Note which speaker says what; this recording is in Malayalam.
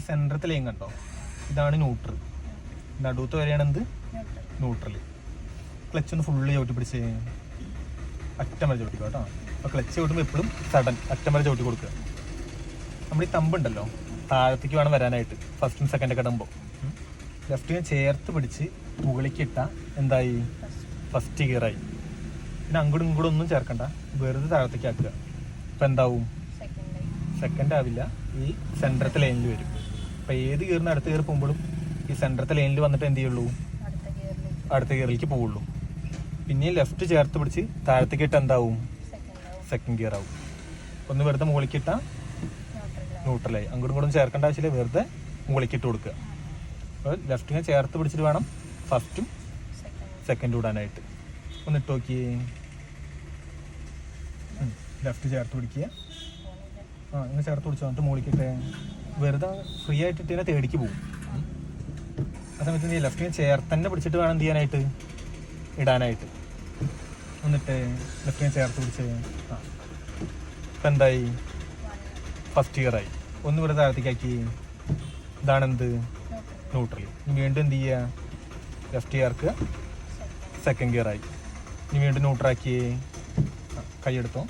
Speaker 1: സെൻറ്ററത്തെ ലൈൻ കണ്ടോ, ഇതാണ് ന്യൂട്രൽ. നടുവത്തെ വരെയാണ് എന്ത് ന്യൂട്രൽ. ക്ലച്ച് ഒന്ന് ഫുള്ള് ചവിട്ടി പിടിച്ച് അറ്റം വരെ ചവിട്ടിക്കോ കേട്ടോ. അപ്പോൾ ക്ലച്ച് ചവിട്ടുമ്പോൾ എപ്പോഴും സഡൻ അറ്റം വരെ ചവിട്ടി കൊടുക്കുക. നമ്മൾ ഈ തമ്പുണ്ടല്ലോ താഴത്തേക്ക് വേണം വരാനായിട്ട് ഫസ്റ്റും സെക്കൻഡൊക്കെ ഇടുമ്പോൾ. ലെഫ്റ്റിനെ ചേർത്ത് പിടിച്ച് മുകളിലേക്ക് ഇട്ടാൽ എന്തായി, ഫസ്റ്റ് ഗിയറായി. പിന്നെ അങ്ങോട്ടും ഇങ്ങോട്ടും ഒന്നും ചേർക്കണ്ട, വെറുതെ താഴത്തേക്ക് ആക്കുക. ഇപ്പം എന്താവും, സെക്കൻഡ് ആവില്ല, ഈ സെൻറ്ററത്തെ ലൈനിൽ വരും. അപ്പം ഏത് ഗിയറിന് അടുത്ത ഗിയർ പോകുമ്പോഴും ഈ സെൻറ്ററത്തെ ലൈനിൽ വന്നിട്ട് എന്ത് ചെയ്യുള്ളൂ, അടുത്ത ഗിയറിലേക്ക് പോവുള്ളൂ. പിന്നെ ലെഫ്റ്റ് ചേർത്ത് പിടിച്ച് താഴത്തേക്ക് ഇട്ട് എന്താവും, സെക്കൻഡ് ഗിയർ ആവും. ഒന്ന് വെറുതെ മുകളിലേക്ക് ഇട്ടാൽ ന്യൂട്രലായി. അങ്ങോട്ടും ഇങ്ങോട്ടും ചേർക്കേണ്ട ആവശ്യമില്ല, വെറുതെ മുകളിലേക്ക് ഇട്ട് കൊടുക്കുക. അപ്പോൾ ലെഫ്റ്റിനെ ചേർത്ത് പിടിച്ചിട്ട് വേണം ഫസ്റ്റും സെക്കൻഡും ഇടാനായിട്ട്. ഒന്ന് ഇട്ട് നോക്കിയേ. ലെഫ്റ്റ് ചേർത്ത് പിടിക്കുക, ഇങ്ങനെ ചേർത്ത് പിടിച്ചു വന്നിട്ട് മുകളിക്കിട്ടെ. വെറുതെ ഫ്രീ ആയിട്ട് ഇട്ടതിനെ തേടിക്ക് പോകും. ആ സമയത്ത് നീ ലെഫ്റ്റിനെ ചേർത്ത് തന്നെ പിടിച്ചിട്ട് വേണം എന്ത് ചെയ്യാനായിട്ട്, ഇടാനായിട്ട്. എന്നിട്ട് ലെഫ്റ്റിനെ ചേർത്ത് പിടിച്ച് ഇപ്പം എന്തായി, ഫസ്റ്റ് ഗിയറായി. ഒന്ന് ഇവിടെ താഴത്തേക്കാക്കി, ഇതാണെന്ത് ന്യൂട്രൽ. ഇനി വീണ്ടും എന്ത് ചെയ്യുക, ലെഫ്റ്റ് ചേർക്കുക, സെക്കൻഡ് ഗിയറായി. ഇനി വീണ്ടും ന്യൂട്രാക്കി കൈയെടുത്തോ.